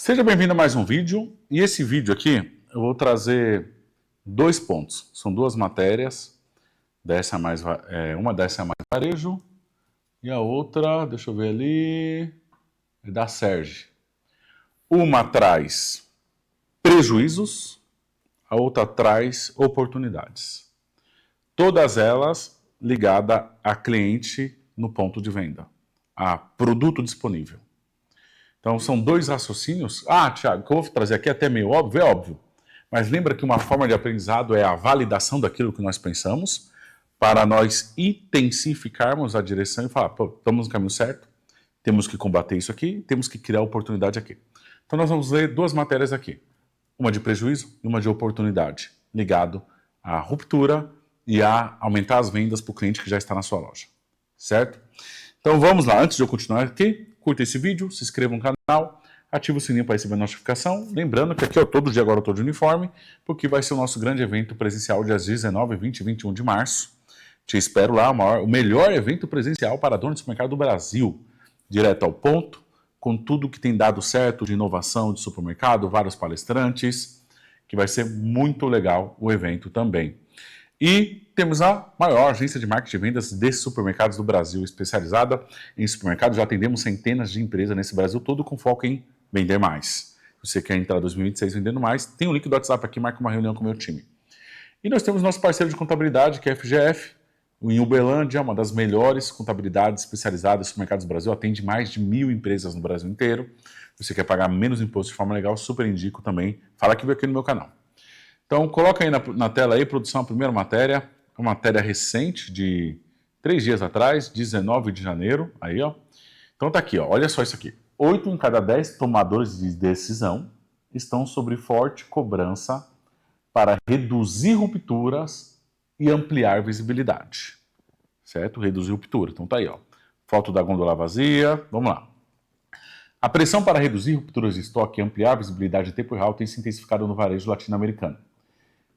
Seja bem-vindo a mais um vídeo, e esse vídeo aqui eu vou trazer dois pontos. São duas matérias, uma dessa é mais varejo e a outra, deixa eu ver ali, é da Serge. Uma traz prejuízos, a outra traz oportunidades. Todas elas ligadas a cliente no ponto de venda, a produto disponível. Então, são dois raciocínios. Thiago, o que eu vou trazer aqui é até meio óbvio, é óbvio. Mas lembra que uma forma de aprendizado é a validação daquilo que nós pensamos, para nós intensificarmos a direção e falar, estamos no caminho certo, temos que combater isso aqui, temos que criar oportunidade aqui. Então, nós vamos ler duas matérias aqui. Uma de prejuízo e uma de oportunidade, ligado à ruptura e a aumentar as vendas para o cliente que já está na sua loja. Certo? Então, vamos lá. Antes de eu continuar aqui, curta esse vídeo, se inscreva no canal, ative o sininho para receber a notificação. Lembrando que aqui todo dia agora eu estou de uniforme, porque vai ser o nosso grande evento presencial dias 19, 20 e 21 de março. Te espero lá, o melhor evento presencial para dono de supermercado do Brasil. Direto ao ponto, com tudo que tem dado certo de inovação de supermercado, vários palestrantes, que vai ser muito legal o evento também. E temos a maior agência de marketing e vendas de supermercados do Brasil, especializada em supermercados. Já atendemos centenas de empresas nesse Brasil todo com foco em vender mais. Se você quer entrar em 2026 vendendo mais, tem o link do WhatsApp aqui, marca uma reunião com o meu time. E nós temos nosso parceiro de contabilidade, que é a FGF, em Uberlândia, uma das melhores contabilidades especializadas em supermercados do Brasil, atende mais de 1.000 empresas no Brasil inteiro. Se você quer pagar menos imposto de forma legal, super indico também. Fala que veio aqui no meu canal. Então, coloca aí na tela aí, produção, a primeira matéria, uma matéria recente de 3 dias atrás, 19 de janeiro, aí ó. Então tá aqui, ó, olha só isso aqui. 8 em cada 10 tomadores de decisão estão sob forte cobrança para reduzir rupturas e ampliar visibilidade. Certo? Reduzir ruptura. Então tá aí, ó. Foto da gôndola vazia, vamos lá. A pressão para reduzir rupturas de estoque e ampliar a visibilidade em tempo real tem se intensificado no varejo latino-americano.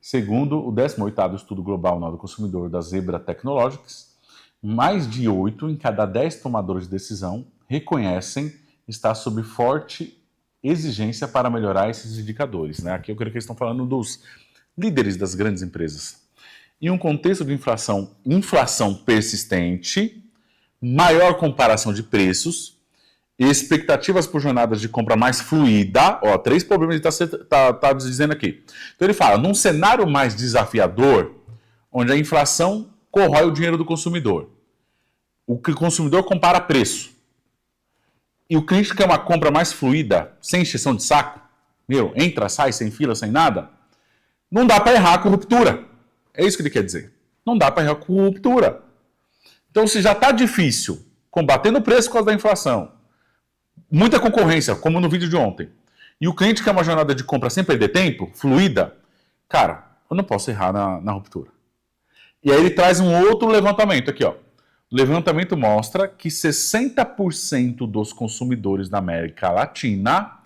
Segundo o 18º Estudo Global Anual do Consumidor da Zebra Technologies, mais de 8 em cada 10 tomadores de decisão reconhecem estar sob forte exigência para melhorar esses indicadores. Né? Aqui eu creio que eles estão falando dos líderes das grandes empresas. Em um contexto de inflação persistente, maior comparação de preços, expectativas por jornadas de compra mais fluida, 3 problemas ele está dizendo aqui. Então ele fala, num cenário mais desafiador, onde a inflação corrói o dinheiro do consumidor, o consumidor compara preço, e o cliente quer uma compra mais fluida, sem encheção de saco, entra, sai, sem fila, sem nada, não dá para errar com ruptura. É isso que ele quer dizer. Não dá para errar com ruptura. Então se já está difícil combatendo o preço por causa da inflação, muita concorrência, como no vídeo de ontem, e o cliente quer uma jornada de compra sem perder tempo, fluida, cara, eu não posso errar na ruptura. E aí ele traz um outro levantamento aqui, ó. O levantamento mostra que 60% dos consumidores da América Latina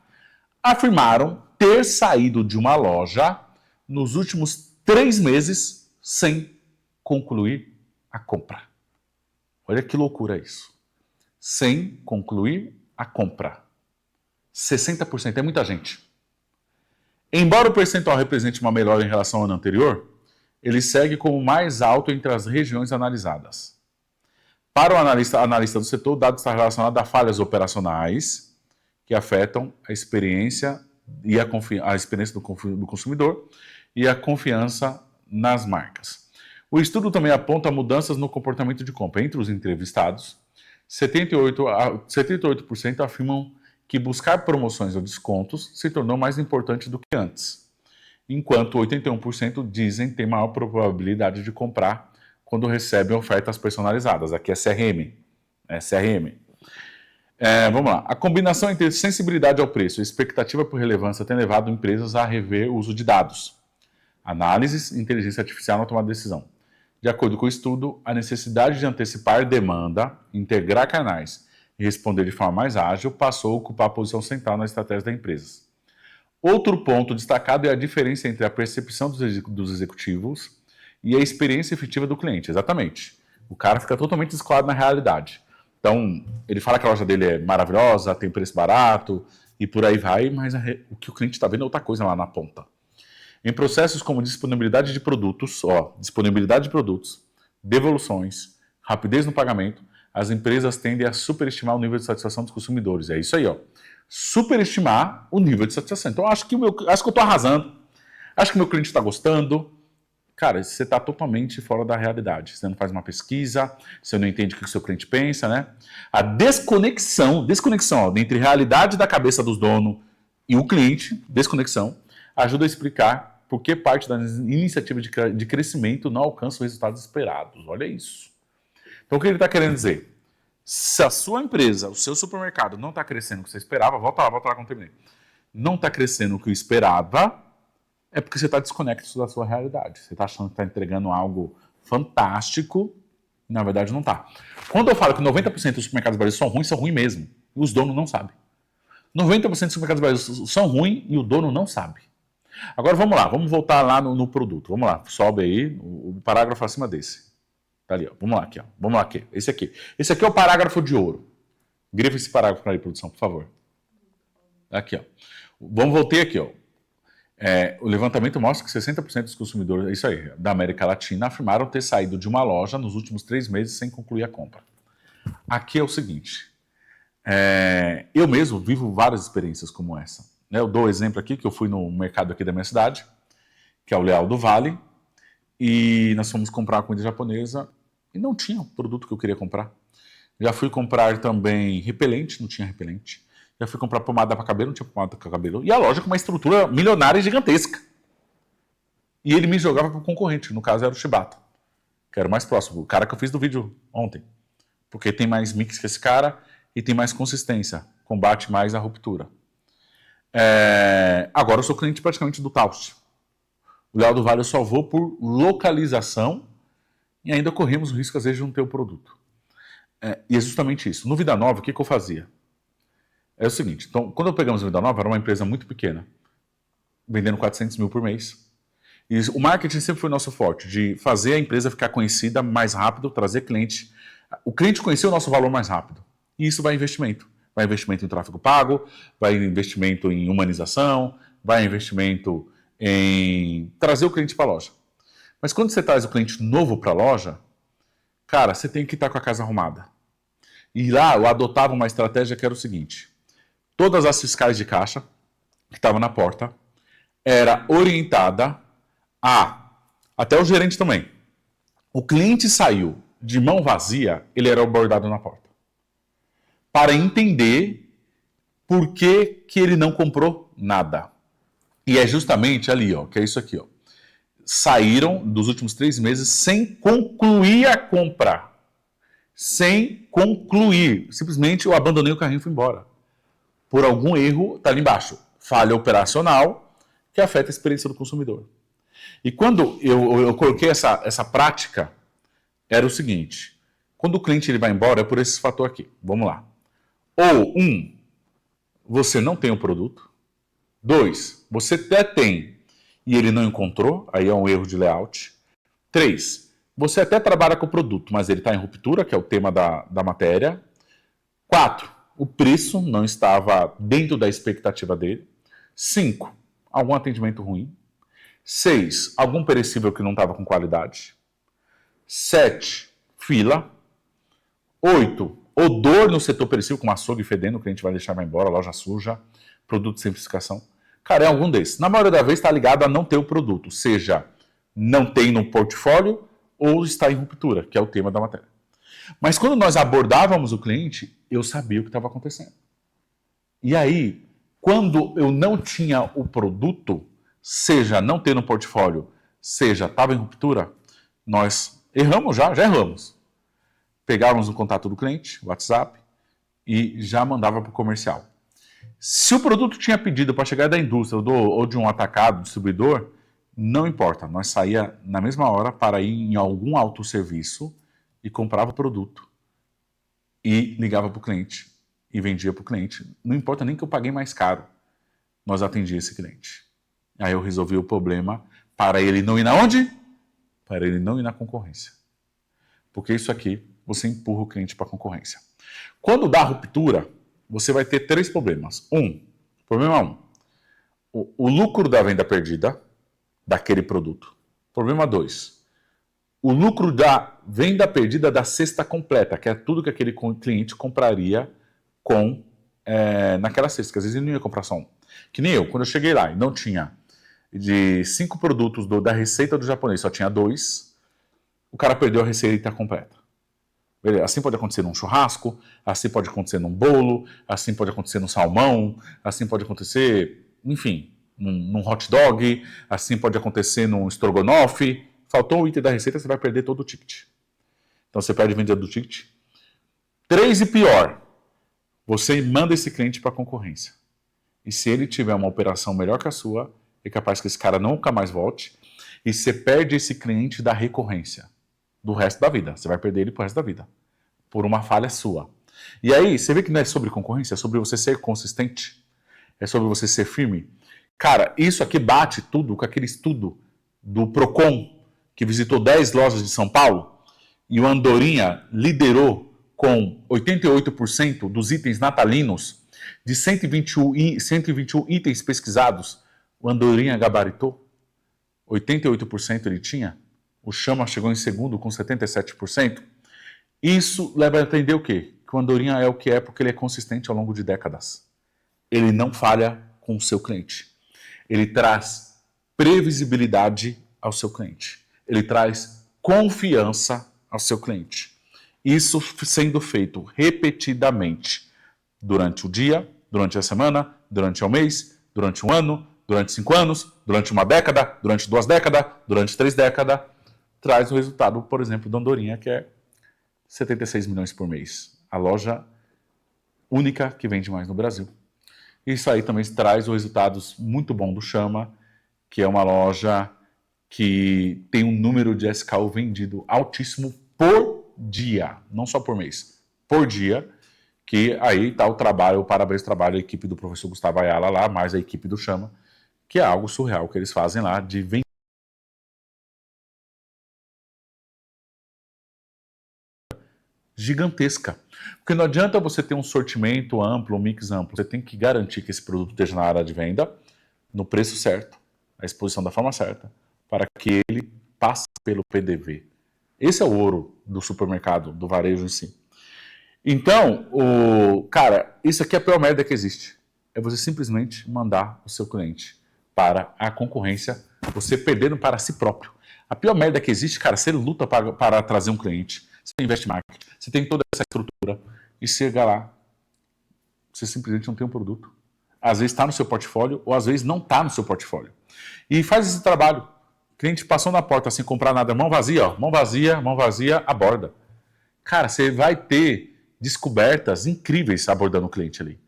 afirmaram ter saído de uma loja nos últimos 3 meses sem concluir a compra. Olha que loucura isso. Sem concluir a compra. 60% é muita gente. Embora o percentual represente uma melhora em relação ao ano anterior, ele segue como mais alto entre as regiões analisadas. Para o analista do setor, o dado está relacionado a falhas operacionais que afetam a experiência e a experiência do consumidor e a confiança nas marcas. O estudo também aponta mudanças no comportamento de compra. Entre os entrevistados, 78% afirmam que buscar promoções ou descontos se tornou mais importante do que antes, enquanto 81% dizem ter maior probabilidade de comprar quando recebem ofertas personalizadas. Aqui é CRM. Vamos lá. A combinação entre sensibilidade ao preço e expectativa por relevância tem levado empresas a rever o uso de dados, análises e inteligência artificial na tomada de decisão. De acordo com o estudo, a necessidade de antecipar demanda, integrar canais e responder de forma mais ágil passou a ocupar a posição central na estratégia da empresa. Outro ponto destacado é a diferença entre a percepção dos executivos e a experiência efetiva do cliente. Exatamente. O cara fica totalmente descolado na realidade. Então, ele fala que a loja dele é maravilhosa, tem preço barato, e por aí vai, mas o que o cliente está vendo é outra coisa lá na ponta. Em processos como disponibilidade de produtos, devoluções, rapidez no pagamento, as empresas tendem a superestimar o nível de satisfação dos consumidores. É isso aí, ó. Superestimar o nível de satisfação. Então, acho que eu estou arrasando, acho que o meu cliente está gostando. Cara, você está totalmente fora da realidade. Você não faz uma pesquisa, você não entende o que o seu cliente pensa, né? A desconexão ó, entre realidade da cabeça dos donos e o cliente, ajuda a explicar por que parte das iniciativas de crescimento não alcança os resultados esperados. Olha isso. Então, o que ele está querendo dizer? Se a sua empresa, o seu supermercado não está crescendo o que você esperava, volta lá quando terminei. Não está crescendo o que eu esperava, é porque você está desconectado da sua realidade. Você está achando que está entregando algo fantástico, e na verdade não está. Quando eu falo que 90% dos supermercados brasileiros são ruins mesmo. E os donos não sabem. 90% dos supermercados brasileiros são ruins e o dono não sabe. Agora vamos lá, vamos voltar lá no produto. Vamos lá, sobe aí o parágrafo acima desse. Tá ali, ó. Vamos lá aqui, ó. Vamos lá aqui. Esse aqui. Esse aqui é o parágrafo de ouro. Grifa esse parágrafo para aí, produção, por favor. Aqui, ó. Vamos voltar aqui, ó. O levantamento mostra que 60% dos consumidores, isso aí, da América Latina afirmaram ter saído de uma loja nos últimos 3 meses sem concluir a compra. Aqui é o seguinte. Eu mesmo vivo várias experiências como essa. Eu dou exemplo aqui, que eu fui no mercado aqui da minha cidade, que é o Leal do Vale, e nós fomos comprar comida japonesa e não tinha o produto que eu queria comprar. Já fui comprar também repelente, não tinha repelente. Já fui comprar pomada para cabelo, não tinha pomada para cabelo. E a loja com uma estrutura milionária e gigantesca. E ele me jogava para o concorrente, no caso era o Shibata, que era o mais próximo, o cara que eu fiz do vídeo ontem. Porque tem mais mix que esse cara e tem mais consistência, combate mais a ruptura. Agora eu sou cliente praticamente do Taust. O Leal do Vale eu só vou por localização e ainda corremos o risco, às vezes, de não ter o produto. E é justamente isso. No Vida Nova, o que eu fazia? É o seguinte, então, quando eu pegamos a Vida Nova, era uma empresa muito pequena, vendendo 400 mil por mês. E o marketing sempre foi nosso forte, de fazer a empresa ficar conhecida mais rápido, trazer cliente. O cliente conhecer o nosso valor mais rápido. E isso vai investimento. Vai investimento em tráfego pago, vai investimento em humanização, vai investimento em trazer o cliente para a loja. Mas quando você traz o cliente novo para a loja, cara, você tem que estar com a casa arrumada. E lá eu adotava uma estratégia que era o seguinte: todas as fiscais de caixa que estavam na porta era orientada até o gerente também. O cliente saiu de mão vazia, ele era abordado na porta. Para entender por que ele não comprou nada. E é justamente ali, ó, que é isso aqui, ó. Saíram dos últimos 3 meses sem concluir a compra. Sem concluir. Simplesmente eu abandonei o carrinho e fui embora. Por algum erro, tá ali embaixo. Falha operacional que afeta a experiência do consumidor. E quando eu coloquei essa prática, era o seguinte: quando o cliente ele vai embora, é por esse fator aqui. Vamos lá. Ou, você não tem o produto. 2, você até tem e ele não encontrou, aí é um erro de layout. 3, você até trabalha com o produto, mas ele está em ruptura, que é o tema da matéria. 4, o preço não estava dentro da expectativa dele. 5, algum atendimento ruim. 6, algum perecível que não estava com qualidade. 7, fila. 8, odor no setor perecível, com açougue fedendo, o cliente vai deixar, vai embora, loja suja, produto sem fiscalização. Cara, é algum desses. Na maioria da vez está ligado a não ter o produto, seja não tem no portfólio ou está em ruptura, que é o tema da matéria. Mas quando nós abordávamos o cliente, eu sabia o que estava acontecendo. E aí, quando eu não tinha o produto, seja não ter no portfólio, seja estava em ruptura, nós erramos já erramos. Pegávamos o contato do cliente, WhatsApp, e já mandava para o comercial. Se o produto tinha pedido para chegar da indústria ou de um atacado, distribuidor, não importa, nós saía na mesma hora para ir em algum autosserviço e comprava o produto e ligava para o cliente e vendia para o cliente. Não importa nem que eu paguei mais caro, nós atendíamos esse cliente. Aí eu resolvi o problema para ele não ir na onde? Para ele não ir na concorrência. Porque isso aqui, você empurra o cliente para a concorrência. Quando dá ruptura, você vai ter 3 problemas. Problema 1. O lucro da venda perdida daquele produto. Problema 2. O lucro da venda perdida da cesta completa, que é tudo que aquele cliente compraria naquela cesta, que às vezes ele não ia comprar só um. Que nem eu, quando eu cheguei lá e não tinha de 5 produtos da receita do japonês, só tinha 2, o cara perdeu a receita completa. Beleza. Assim pode acontecer num churrasco, assim pode acontecer num bolo, assim pode acontecer num salmão, assim pode acontecer, enfim, num hot dog, assim pode acontecer num estrogonofe. Faltou o item da receita, você vai perder todo o ticket. Então você perde a venda do ticket. 3 e pior, você manda esse cliente para a concorrência. E se ele tiver uma operação melhor que a sua, é capaz que esse cara nunca mais volte, e você perde esse cliente da recorrência do resto da vida. Você vai perder ele pro resto da vida, por uma falha sua. E aí, você vê que não é sobre concorrência, é sobre você ser consistente, é sobre você ser firme. Cara, isso aqui bate tudo com aquele estudo do Procon, que visitou 10 lojas de São Paulo, e o Andorinha liderou com 88% dos itens natalinos. De 121 itens pesquisados, o Andorinha gabaritou. 88% ele tinha. O Chama chegou em segundo com 77%. Isso leva a entender o quê? Que o Andorinha é o que é porque ele é consistente ao longo de décadas. Ele não falha com o seu cliente. Ele traz previsibilidade ao seu cliente. Ele traz confiança ao seu cliente. Isso sendo feito repetidamente durante o dia, durante a semana, durante o mês, durante um ano, durante 5 anos, durante uma década, durante 2 décadas, durante 3 décadas, traz o resultado, por exemplo, da Andorinha, que é 76 milhões por mês. A loja única que vende mais no Brasil. Isso aí também traz os resultados muito bons do Chama, que é uma loja que tem um número de SKU vendido altíssimo por dia, não só por mês, por dia, que aí está o trabalho, o parabéns trabalho da equipe do professor Gustavo Ayala lá, mais a equipe do Chama, que é algo surreal que eles fazem lá, de vender gigantesca. Porque não adianta você ter um sortimento amplo, um mix amplo, você tem que garantir que esse produto esteja na área de venda, no preço certo, a exposição da forma certa, para que ele passe pelo PDV. Esse é o ouro do supermercado, do varejo em si. Então, cara, isso aqui é a pior merda que existe. É você simplesmente mandar o seu cliente para a concorrência, você perdendo para si próprio. A pior merda que existe, cara, você luta para trazer um cliente, você investe em marketing, você tem toda essa estrutura, e chega lá, você simplesmente não tem um produto. Às vezes está no seu portfólio, ou às vezes não está no seu portfólio. E faz esse trabalho. O cliente passou na porta sem comprar nada, mão vazia, ó, mão vazia, aborda. Cara, você vai ter descobertas incríveis abordando o cliente ali.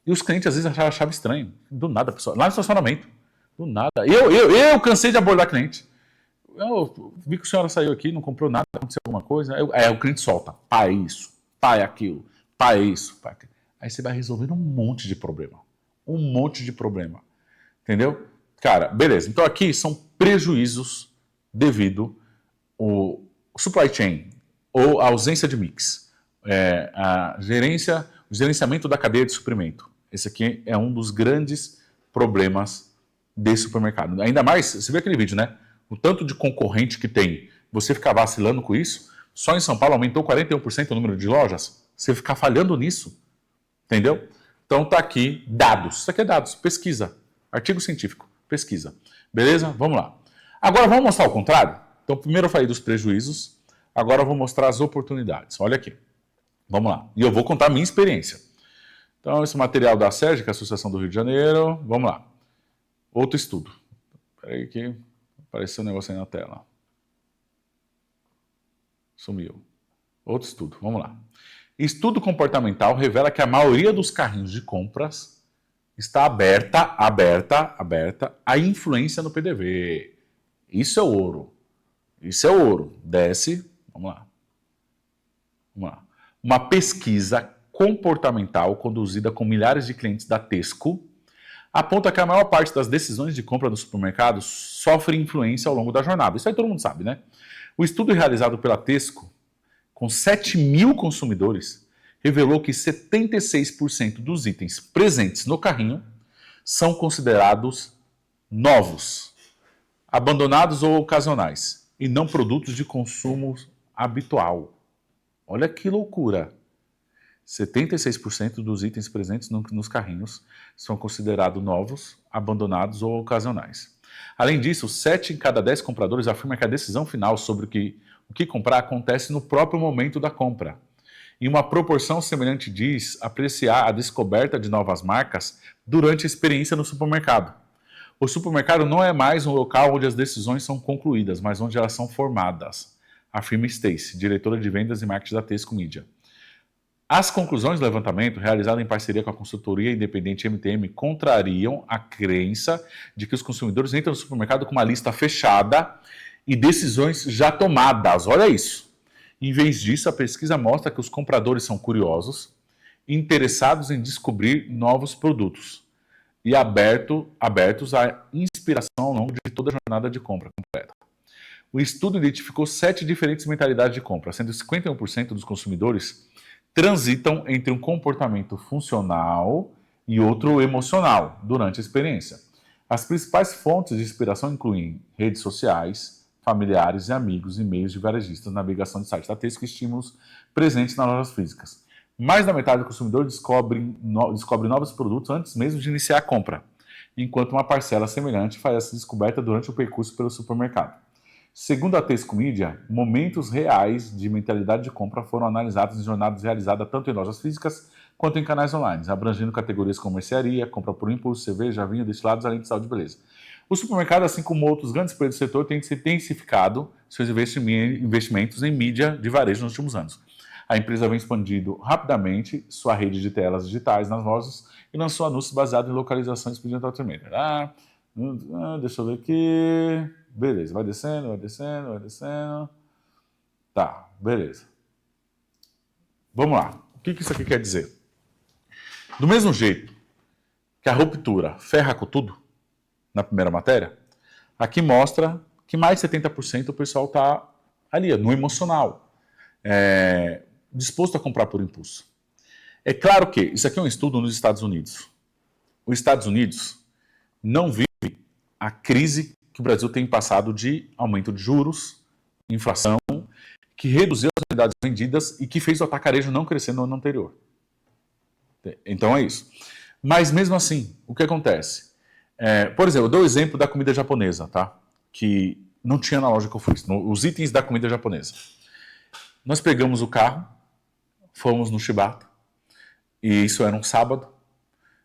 E os clientes às vezes achavam estranho. Do nada, pessoal. Lá no estacionamento. Do nada. Eu cansei de abordar cliente. Eu vi que a senhora saiu aqui, não comprou nada, aconteceu alguma coisa. O cliente solta. Pá, é isso. Pá, é aquilo. Pá, é isso. Pá, é aquilo. Aí você vai resolvendo um monte de problema. Um monte de problema. Entendeu? Cara, beleza. Então aqui são prejuízos devido ao supply chain ou a ausência de mix. O gerenciamento da cadeia de suprimento. Esse aqui é um dos grandes problemas desse supermercado. Ainda mais, você vê aquele vídeo, né? O tanto de concorrente que tem, você ficar vacilando com isso, só em São Paulo aumentou 41% o número de lojas, você ficar falhando nisso, entendeu? Então tá aqui dados, isso aqui é dados, pesquisa, artigo científico, pesquisa. Beleza? Vamos lá. Agora vamos mostrar o contrário? Então primeiro eu falei dos prejuízos, agora eu vou mostrar as oportunidades. Olha aqui. Vamos lá. E eu vou contar a minha experiência. Então, esse material da SERJ, que é a Associação do Rio de Janeiro. Vamos lá. Outro estudo. Espera aí que apareceu um negócio aí na tela. Sumiu. Outro estudo. Vamos lá. Estudo comportamental revela que a maioria dos carrinhos de compras está aberta à influência no PDV. Isso é ouro. Isso é ouro. Desce. Vamos lá. Vamos lá. Uma pesquisa comportamental conduzida com milhares de clientes da Tesco aponta que a maior parte das decisões de compra no supermercado sofre influência ao longo da jornada. Isso aí todo mundo sabe, né? O estudo realizado pela Tesco, com 7 mil consumidores, revelou que 76% dos itens presentes no carrinho são considerados novos, abandonados ou ocasionais, e não produtos de consumo habitual. Olha que loucura! 76% dos itens presentes nos carrinhos são considerados novos, abandonados ou ocasionais. Além disso, 7 em cada 10 compradores afirmam que a decisão final sobre o que comprar acontece no próprio momento da compra. E uma proporção semelhante diz apreciar a descoberta de novas marcas durante a experiência no supermercado. O supermercado não é mais um local onde as decisões são concluídas, mas onde elas são formadas, afirma Stacy, diretora de vendas e marketing da Tesco Media. As conclusões do levantamento, realizado em parceria com a consultoria independente MTM, contrariam a crença de que os consumidores entram no supermercado com uma lista fechada e decisões já tomadas. Olha isso. Em vez disso, a pesquisa mostra que os compradores são curiosos, interessados em descobrir novos produtos e abertos à inspiração ao longo de toda a jornada de compra completa. O estudo identificou 7 diferentes mentalidades de compra, sendo 51% dos consumidores transitam entre um comportamento funcional e outro emocional durante a experiência. As principais fontes de inspiração incluem redes sociais, familiares e amigos, e-mails de varejistas, navegação de sites da Tesco e estímulos presentes nas lojas físicas. Mais da metade do consumidor descobre novos produtos antes mesmo de iniciar a compra, enquanto uma parcela semelhante faz essa descoberta durante o percurso pelo supermercado. Segundo a Tesco Media, momentos reais de mentalidade de compra foram analisados em jornadas realizadas tanto em lojas físicas quanto em canais online, abrangendo categorias como mercearia, compra por impulso, cerveja, vinho, destilados, além de saúde e beleza. O supermercado, assim como outros grandes players do setor, tem intensificado seus investimentos em mídia de varejo nos últimos anos. A empresa vem expandindo rapidamente sua rede de telas digitais nas lojas e lançou anúncios baseados em localizações de atendimento. Deixa eu ver aqui. Beleza, vai descendo, vai descendo, vai descendo. Tá, beleza. Vamos lá. O que isso aqui quer dizer? Do mesmo jeito que a ruptura ferra com tudo, na primeira matéria, aqui mostra que mais de 70% o pessoal está ali, no emocional, disposto a comprar por impulso. É claro que isso aqui é um estudo nos Estados Unidos. Os Estados Unidos não vive a crise que o Brasil tem passado de aumento de juros, inflação, que reduziu as unidades vendidas e que fez o atacarejo não crescer no ano anterior. Então é isso. Mas mesmo assim, o que acontece? Por exemplo, eu dou o exemplo da comida japonesa, tá? Que não tinha na loja que eu fui, os itens da comida japonesa. Nós pegamos o carro, fomos no Shibata, e isso era um sábado,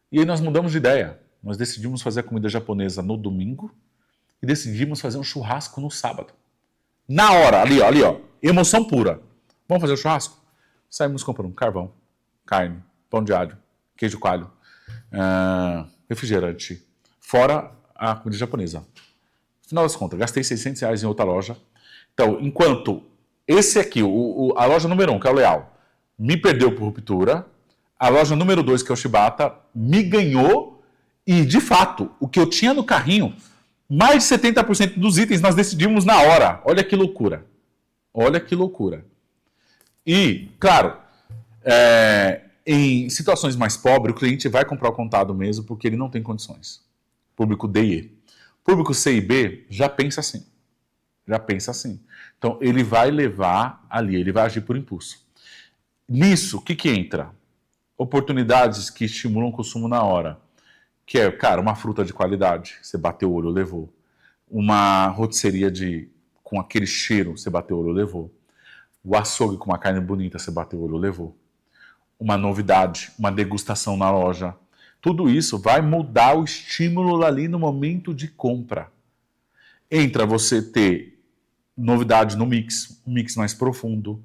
e aí nós mudamos de ideia. Nós decidimos fazer a comida japonesa no domingo, e decidimos fazer um churrasco no sábado. Na hora, ali ó, emoção pura. Vamos fazer o churrasco? Saímos comprando carvão, carne, pão de alho, queijo coalho, refrigerante, fora a comida japonesa. No final das contas, gastei R$600 em outra loja. Então, enquanto esse aqui, a loja número 1, que é o Leal, me perdeu por ruptura, a loja número 2, que é o Shibata, me ganhou e, de fato, o que eu tinha no carrinho, mais de 70% dos itens nós decidimos na hora. Olha que loucura. Olha que loucura. E, claro, em situações mais pobres, o cliente vai comprar o contado mesmo porque ele não tem condições. Público D e E. Público C e B já pensa assim. Já pensa assim. Então, ele vai levar ali, ele vai agir por impulso. Nisso, o que entra? Oportunidades que estimulam o consumo na hora. Que é, cara, uma fruta de qualidade, você bateu o olho, levou. Uma rotisseria com aquele cheiro, você bateu o olho, levou. O açougue com uma carne bonita, você bateu o olho, levou. Uma novidade, uma degustação na loja. Tudo isso vai mudar o estímulo ali no momento de compra. Entra você ter novidade no mix, um mix mais profundo.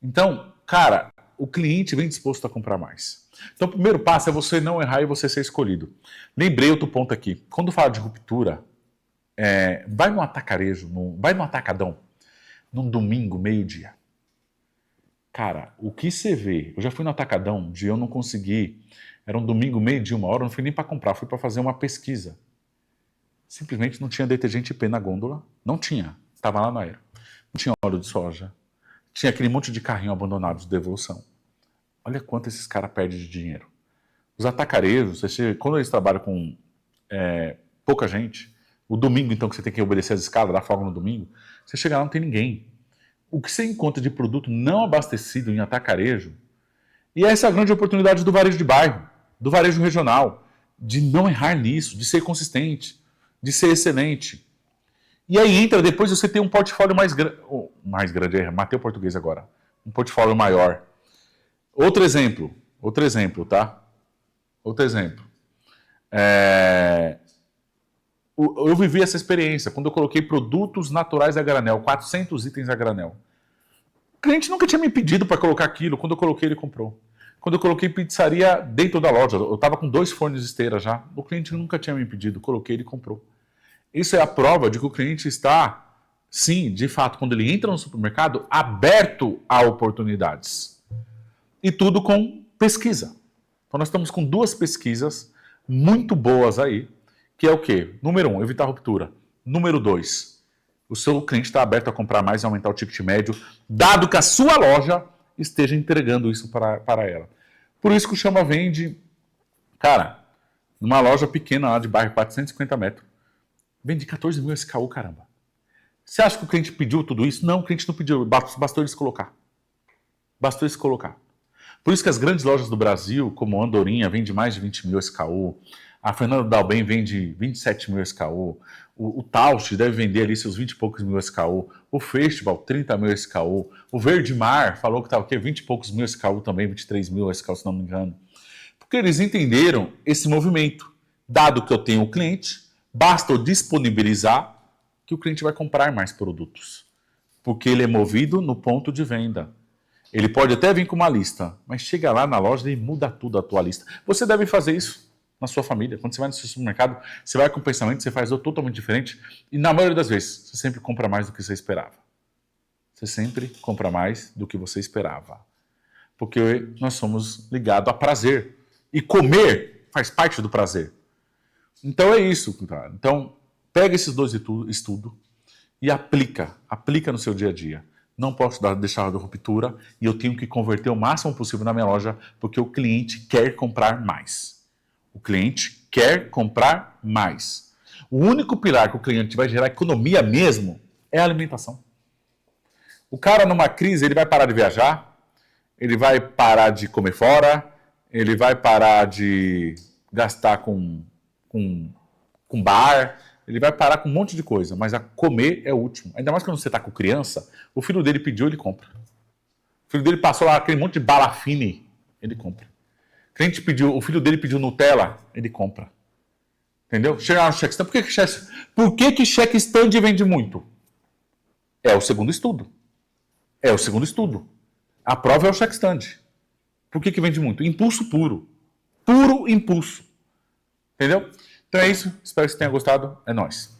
Então, cara, o cliente vem disposto a comprar mais. Então, o primeiro passo é você não errar e você ser escolhido. Lembrei outro ponto aqui. Quando fala de ruptura, vai no atacarejo, vai no atacadão, num domingo, meio-dia. Cara, o que você vê? Eu já fui no atacadão, eu não consegui. Era um domingo, meio-dia, 1h, não fui nem para comprar, fui para fazer uma pesquisa. Simplesmente não tinha detergente IP na gôndola. Não tinha. Estava lá no aero. Não tinha óleo de soja. Tinha aquele monte de carrinho abandonado de devolução. Olha quanto esses caras perdem de dinheiro. Os atacarejos, quando eles trabalham com pouca gente, o domingo, então, que você tem que obedecer as escalas, dar folga no domingo, você chega lá, não tem ninguém. O que você encontra de produto não abastecido em atacarejo, e essa é a grande oportunidade do varejo de bairro, do varejo regional, de não errar nisso, de ser consistente, de ser excelente. E aí entra depois você tem um portfólio mais grande, matei o português agora, um portfólio maior. Outro exemplo, tá? Outro exemplo. Eu vivi essa experiência quando eu coloquei produtos naturais a granel, 400 itens a granel. O cliente nunca tinha me pedido para colocar aquilo, quando eu coloquei ele comprou. Quando eu coloquei pizzaria dentro da loja, eu estava com 2 fornos de esteira já, o cliente nunca tinha me pedido, coloquei ele comprou. Isso é a prova de que o cliente está, sim, de fato, quando ele entra no supermercado, aberto a oportunidades. E tudo com pesquisa. Então nós estamos com 2 pesquisas muito boas aí, que é o quê? Número 1, evitar ruptura. Número 2, o seu cliente está aberto a comprar mais e aumentar o ticket médio, dado que a sua loja esteja entregando isso para ela. Por isso que o Chama vende, cara, numa loja pequena lá de bairro, 450 metros, vende 14 mil SKU, caramba. Você acha que o cliente pediu tudo isso? Não, o cliente não pediu, bastou ele se colocar. Bastou ele se colocar. Por isso que as grandes lojas do Brasil, como Andorinha, vende mais de 20 mil SKU, a Fernando Dalben vende 27 mil SKU, o Taust deve vender ali seus 20 e poucos mil SKU, o Festival, 30 mil SKU, o Verde Mar falou que está o quê? 20 e poucos mil SKU também, 23 mil SKU, se não me engano. Porque eles entenderam esse movimento. Dado que eu tenho o cliente, basta eu disponibilizar que o cliente vai comprar mais produtos. Porque ele é movido no ponto de venda. Ele pode até vir com uma lista, mas chega lá na loja e muda tudo a tua lista. Você deve fazer isso na sua família. Quando você vai no seu supermercado, você vai com o pensamento, você faz totalmente diferente. E na maioria das vezes, você sempre compra mais do que você esperava. Você sempre compra mais do que você esperava. Porque nós somos ligados a prazer. E comer faz parte do prazer. Então é isso, cara. Então, pega esses 2 estudos e aplica no seu dia a dia. Não posso deixar de ruptura e eu tenho que converter o máximo possível na minha loja porque o cliente quer comprar mais. O cliente quer comprar mais. O único pilar que o cliente vai gerar economia mesmo é a alimentação. O cara numa crise, ele vai parar de viajar, ele vai parar de comer fora, ele vai parar de gastar com bar, ele vai parar com um monte de coisa, mas a comer é o último. Ainda mais quando você está com criança, o filho dele pediu, ele compra. O filho dele passou lá aquele monte de bala fine, ele compra. O filho dele pediu Nutella, ele compra. Entendeu? Chega lá no check stand. Por que check stand vende muito? É o segundo estudo. A prova é o check stand. Por que vende muito? Impulso puro. Puro impulso. Entendeu? Então é isso. Espero que você tenha gostado. É nóis.